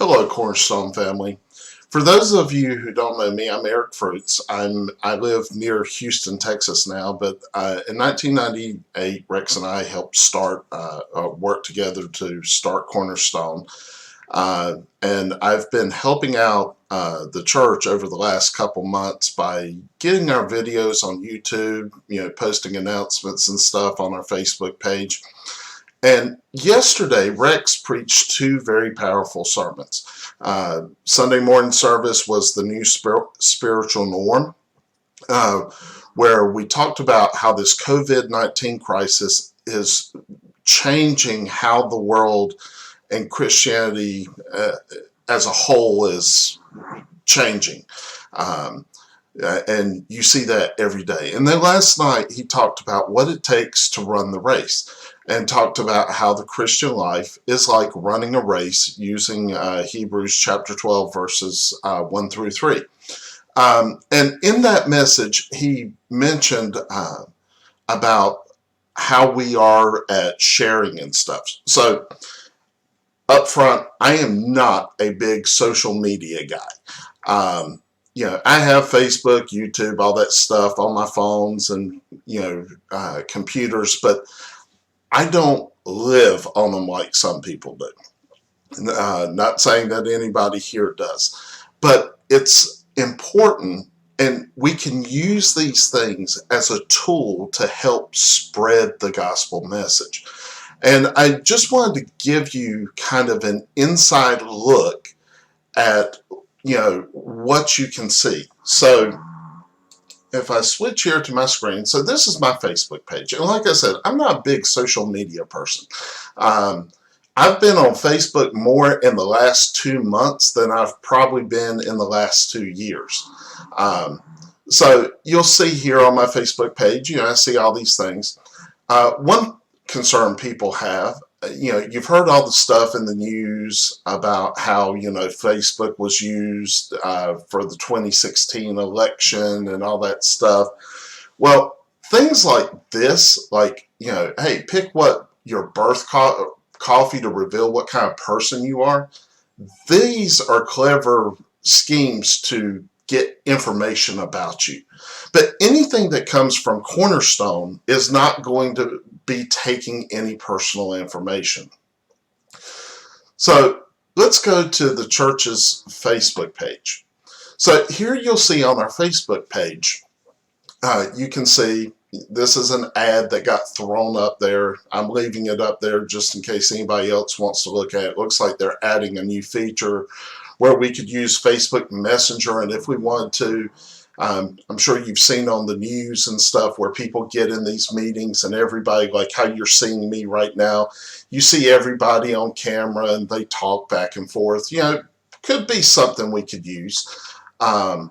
Hello, Cornerstone family. For those of you who don't know me, I'm Eric Fruits. I live near Houston, Texas now, but in 1998, Rex and I helped start work together to start Cornerstone. And I've been helping out the church over the last couple months by getting our videos on YouTube, posting announcements and stuff on our Facebook page. And yesterday, Rex preached two very powerful sermons. Sunday morning service was the new spiritual norm, where we talked about how this COVID-19 crisis is changing how the world and Christianity as a whole is changing. And you see that every day. And then last night he talked about what it takes to run the race and talked about how the Christian life is like running a race using Hebrews chapter 12 verses 1 through 3. And in that message he mentioned about how we are at sharing and stuff. So up front, I am not a big social media guy. I have Facebook, YouTube, all that stuff on my phones and, computers, but I don't live on them like some people do. Not saying that anybody here does, but it's important, and we can use these things as a tool to help spread the gospel message. And I just wanted to give you kind of an inside look at what you can see. So if I switch here to my screen, so this is my Facebook page. And like I said, I'm not a big social media person. I've been on Facebook more in the last 2 months than I've probably been in the last 2 years. So you'll see here on my Facebook page, I see all these things. One concern people have, you've heard all the stuff in the news about how, Facebook was used for the 2016 election and all that stuff. Well, things like this, like, hey, pick what your birth coffee to reveal what kind of person you are. These are clever schemes to get information about you. But anything that comes from Cornerstone is not going to be taking any personal information. So let's go to the church's Facebook page. So here you'll see on our Facebook page, you can see this is an ad that got thrown up there. I'm leaving it up there just in case anybody else wants to look at it. It looks like they're adding a new feature where we could use Facebook Messenger, and if we wanted to, I'm sure you've seen on the news and stuff where people get in these meetings and everybody, like how you're seeing me right now, you see everybody on camera and they talk back and forth. Could be something we could use. I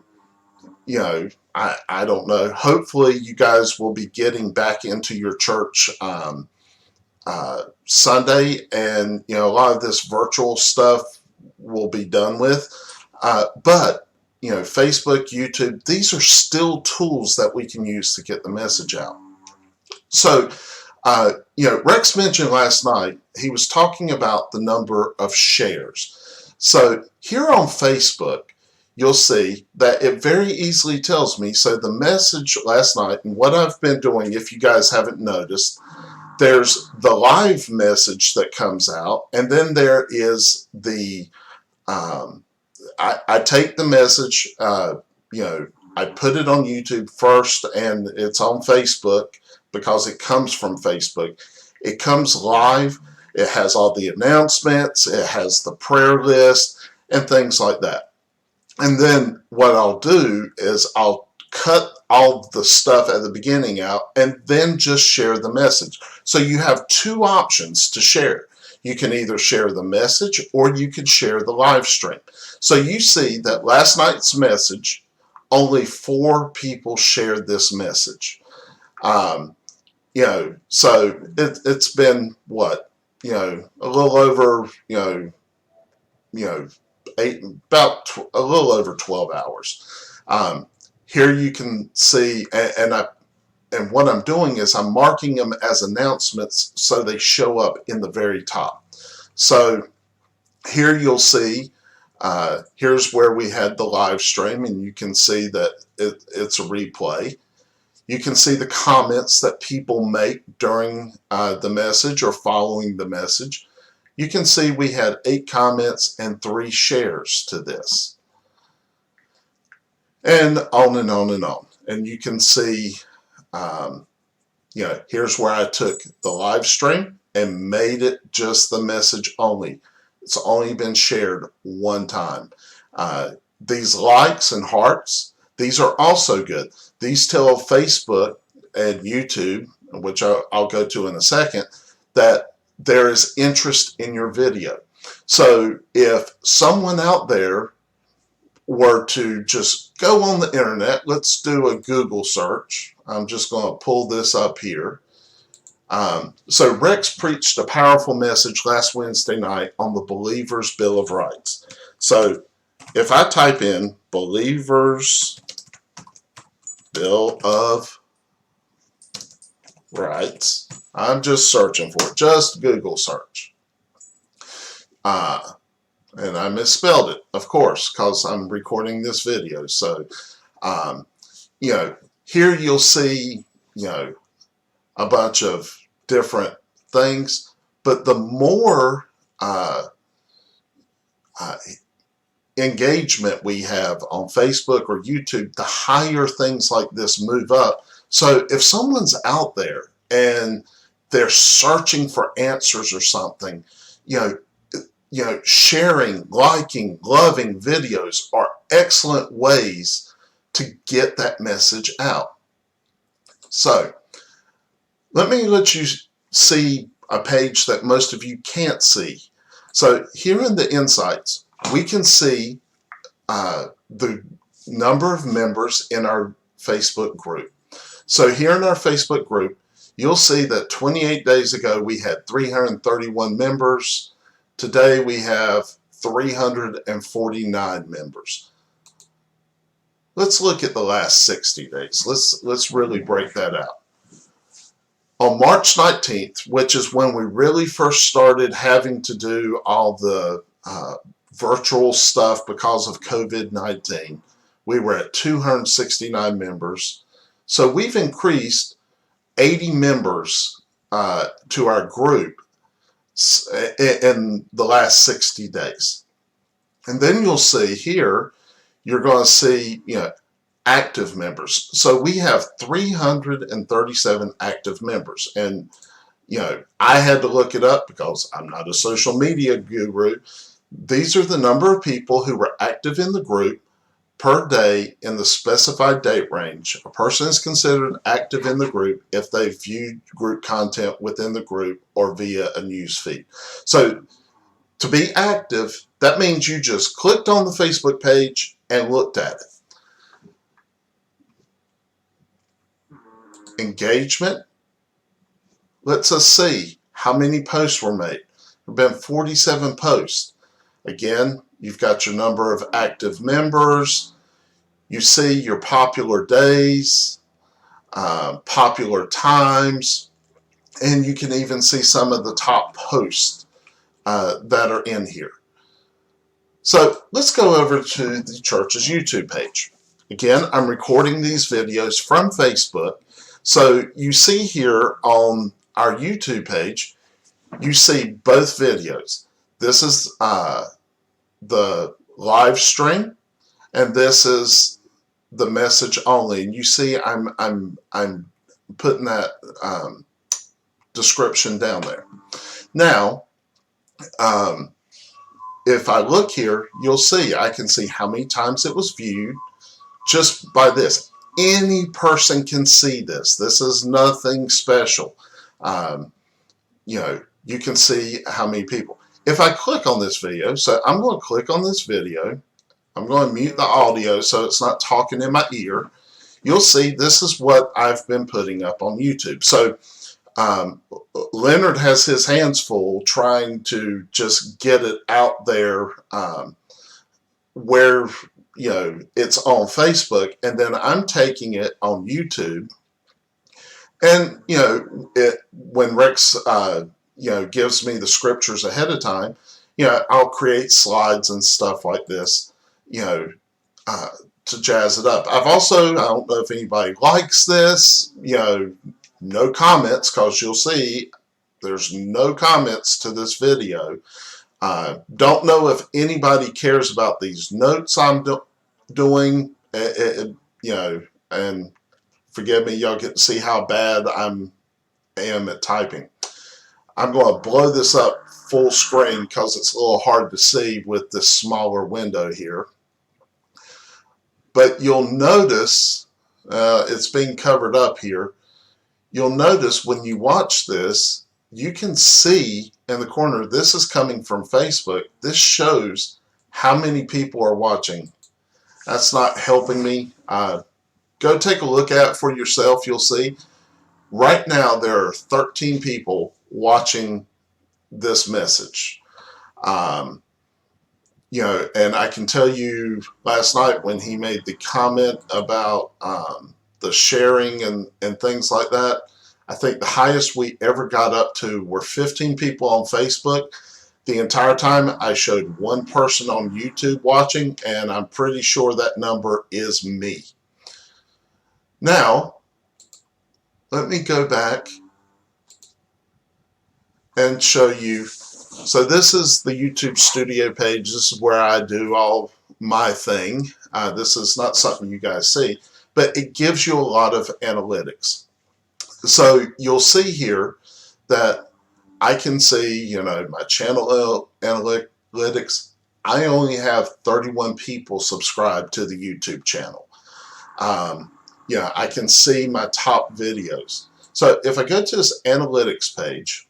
don't know. Hopefully you guys will be getting back into your church Sunday, and a lot of this virtual stuff will be done with. But Facebook, YouTube, these are still tools that we can use to get the message out. So, Rex mentioned last night, he was talking about the number of shares. So here on Facebook, you'll see that it very easily tells me, so the message last night, and what I've been doing, if you guys haven't noticed, there's the live message that comes out, and then there is the I take the message, I put it on YouTube first, and it's on Facebook because it comes from Facebook. It comes live. It has all the announcements. It has the prayer list and things like that. And then what I'll do is I'll cut all the stuff at the beginning out and then just share the message. So you have two options to share. You can either share the message or you can share the live stream. So you see that last night's message, only 4 people shared this message. So it's been what, a little over, a little over 12 hours. Here you can see, and what I'm doing is I'm marking them as announcements so they show up in the very top. So here you'll see Here's where we had the live stream, and you can see that it's a replay. You can see the comments that people make during the message or following the message. You can see we had 8 comments and 3 shares to this. And on and on and on. And you can see, here's where I took the live stream and made it just the message only. It's only been shared 1 time. These likes and hearts, these are also good. These tell Facebook and YouTube, which I'll go to in a second, that there is interest in your video. So if someone out there were to just go on the internet, let's do a Google search. I'm just going to pull this up here. So Rex preached a powerful message last Wednesday night on the Believer's Bill of Rights. So if I type in Believer's Bill of Rights, I'm just searching for it, just Google search. And I misspelled it, of course, because I'm recording this video. So, here you'll see, a bunch of different things, but the more engagement we have on Facebook or YouTube, the higher things like this move up. So if someone's out there and they're searching for answers or something, sharing, liking, loving videos are excellent ways to get that message out. So let you see a page that most of you can't see. So here in the insights, we can see the number of members in our Facebook group. So here in our Facebook group, you'll see that 28 days ago we had 331 members. Today we have 349 members. Let's look at the last 60 days. Let's really break that out. On March 19th, which is when we really first started having to do all the virtual stuff because of COVID-19, we were at 269 members. So we've increased 80 members to our group in the last 60 days. And then you'll see here, you're going to see, active members. So we have 337 active members. And, I had to look it up because I'm not a social media guru. These are the number of people who were active in the group per day in the specified date range. A person is considered active in the group if they viewed group content within the group or via a news feed. So to be active, that means you just clicked on the Facebook page and looked at it. Engagement lets us see how many posts were made. There have been 47 posts. Again, you've got your number of active members. You see your popular days, popular times, and you can even see some of the top posts that are in here. So let's go over to the church's YouTube page. Again, I'm recording these videos from Facebook. So you see here on our YouTube page, you see both videos. This is the live stream, and this is the message only. And you see, I'm putting that description down there. Now, if I look here, you'll see I can see how many times it was viewed just by this. Any person can see this. This is nothing special. You can see how many people. If I click on this video, so I'm going to click on this video. I'm going to mute the audio so it's not talking in my ear. You'll see this is what I've been putting up on YouTube. So Leonard has his hands full trying to just get it out there where it's on Facebook, and then I'm taking it on YouTube. And when Rex gives me the scriptures ahead of time, I'll create slides and stuff like this, you know, uh, to jazz it up. I don't know if anybody likes this, no comments, because you'll see there's no comments to this video. Don't know if anybody cares about these notes I'm doing, and forgive me, y'all get to see how bad I am at typing. I'm going to blow this up full screen because it's a little hard to see with this smaller window here. But you'll notice it's being covered up here. You'll notice when you watch this, you can see in the corner, this is coming from Facebook. This shows how many people are watching. That's not helping me. Go take a look at it for yourself. You'll see. Right now, there are 13 people watching this message. And I can tell you last night when he made the comment about the sharing and things like that, I think the highest we ever got up to were 15 people on Facebook. The entire time I showed one person on YouTube watching, and I'm pretty sure that number is me. Now, let me go back and show you. So this is the YouTube studio page. This is where I do all my thing. This is not something you guys see, but it gives you a lot of analytics. So you'll see here that I can see, my channel analytics. I only have 31 people subscribed to the YouTube channel. I can see my top videos. So if I go to this analytics page,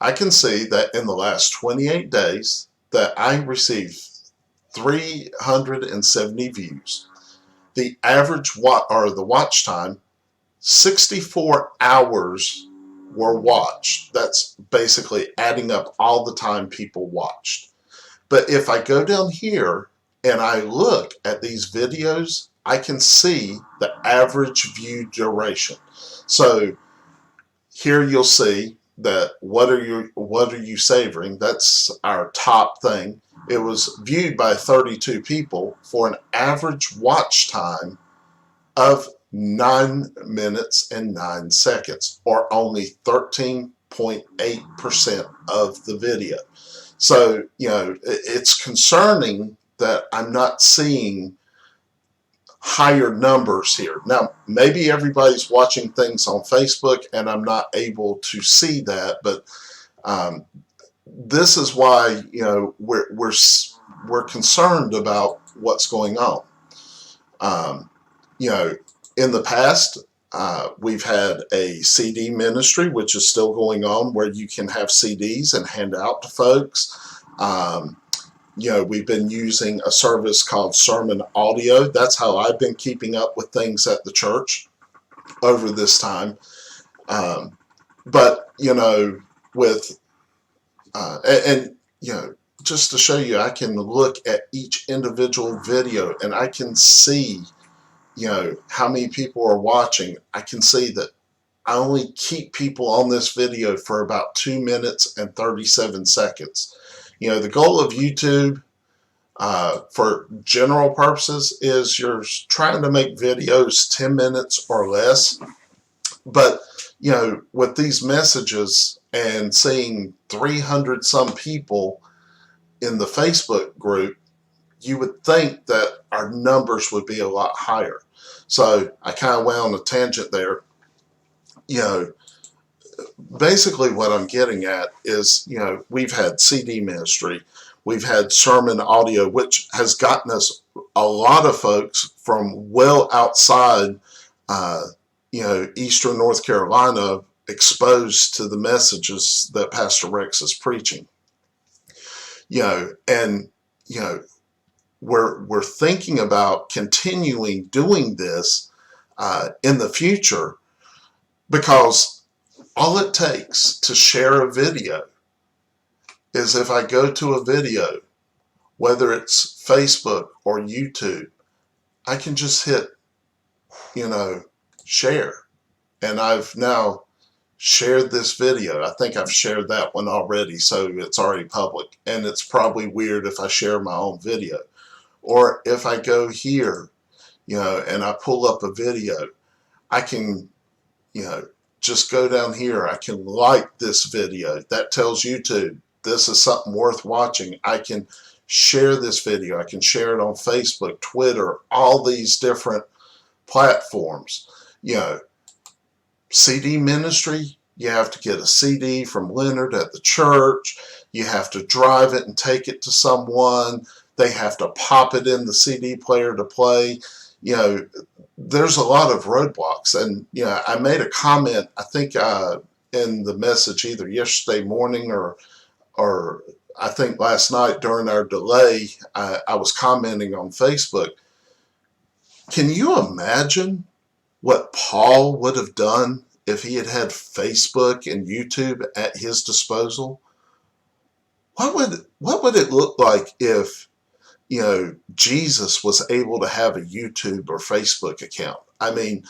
I can see that in the last 28 days that I received 370 views. The average watch time, 64 hours were watched. That's basically adding up all the time people watched. But if I go down here and I look at these videos, I can see the average view duration. So here you'll see that what are you savoring? That's our top thing. It was viewed by 32 people for an average watch time of 9 minutes and 9 seconds, or only 13.8% of the video. So, it's concerning that I'm not seeing higher numbers here. Now, maybe everybody's watching things on Facebook and I'm not able to see that, but this is why, we're concerned about what's going on. In the past, we've had a CD ministry, which is still going on, where you can have CDs and hand out to folks. We've been using a service called Sermon Audio. That's how I've been keeping up with things at the church over this time. But, just to show you, I can look at each individual video and I can see, how many people are watching. I can see that I only keep people on this video for about 2 minutes and 37 seconds. The goal of YouTube for general purposes is you're trying to make videos 10 minutes or less. But, with these messages and seeing 300 some people in the Facebook group, you would think that our numbers would be a lot higher. So I kind of went on a tangent there. Basically what I'm getting at is, we've had CD ministry, we've had Sermon Audio, which has gotten us a lot of folks from well outside, Eastern North Carolina, exposed to the messages that Pastor Rex is preaching. We're thinking about continuing doing this in the future, because all it takes to share a video is if I go to a video, whether it's Facebook or YouTube, I can just hit, share. And I've now, shared this video. I think I've shared that one already, so it's already public, and it's probably weird if I share my own video. Or if I go here, and I pull up a video, I can, just go down here. I can like this video. That tells YouTube this is something worth watching. I can share this video. I can share it on Facebook, Twitter, all these different platforms. CD ministry, you have to get a CD from Leonard at the church. You have to drive it and take it to someone. They have to pop it in the CD player to play. There's a lot of roadblocks. And, I made a comment, I think in the message either yesterday morning or I think last night during our delay, I was commenting on Facebook. Can you imagine what Paul would have done if he had had Facebook and YouTube at his disposal? What would it look like if Jesus was able to have a YouTube or Facebook account? I mean,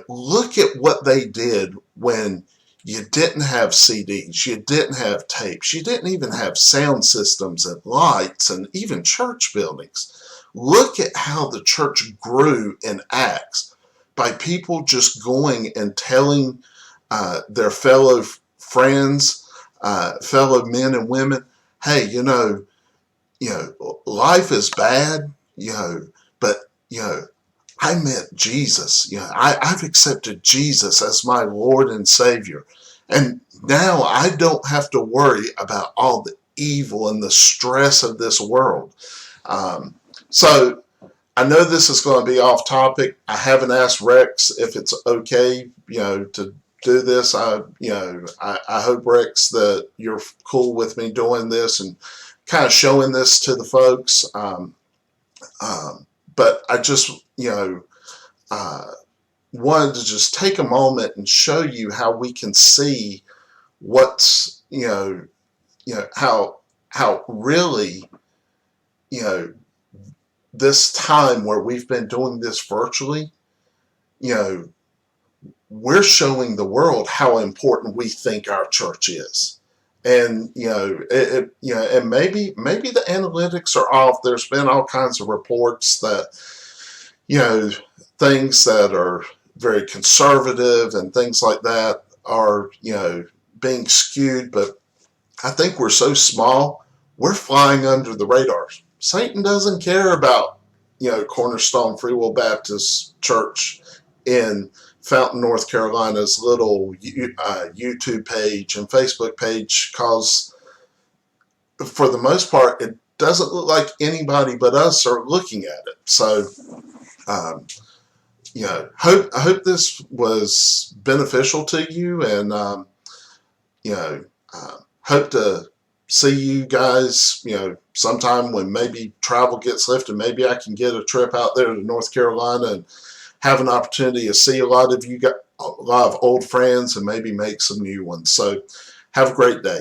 look at what they did when you didn't have CDs, you didn't have tapes, you didn't even have sound systems and lights and even church buildings. Look at how the church grew in Acts by people just going and telling their fellow friends, fellow men and women, hey, life is bad, but, I met Jesus. I've accepted Jesus as my Lord and Savior. And now I don't have to worry about all the evil and the stress of this world. So I know this is going to be off topic. I haven't asked Rex if it's okay, to do this. I hope, Rex, that you're cool with me doing this and kind of showing this to the folks. But I just, wanted to just take a moment and show you how we can see what's, how really, this time where we've been doing this virtually, we're showing the world how important we think our church is. And and maybe the analytics are off. There's been all kinds of reports that things that are very conservative and things like that are being skewed. But I think we're so small, we're flying under the radar. Satan doesn't care about Cornerstone Free Will Baptist Church in Fountain, North Carolina's little YouTube page and Facebook page, because for the most part it doesn't look like anybody but us are looking at it. So I hope this was beneficial to you, and hope to see you guys sometime when maybe travel gets lifted. Maybe I can get a trip out there to North Carolina and have an opportunity to see a lot of you, got a lot of old friends, and maybe make some new ones. So have a great day.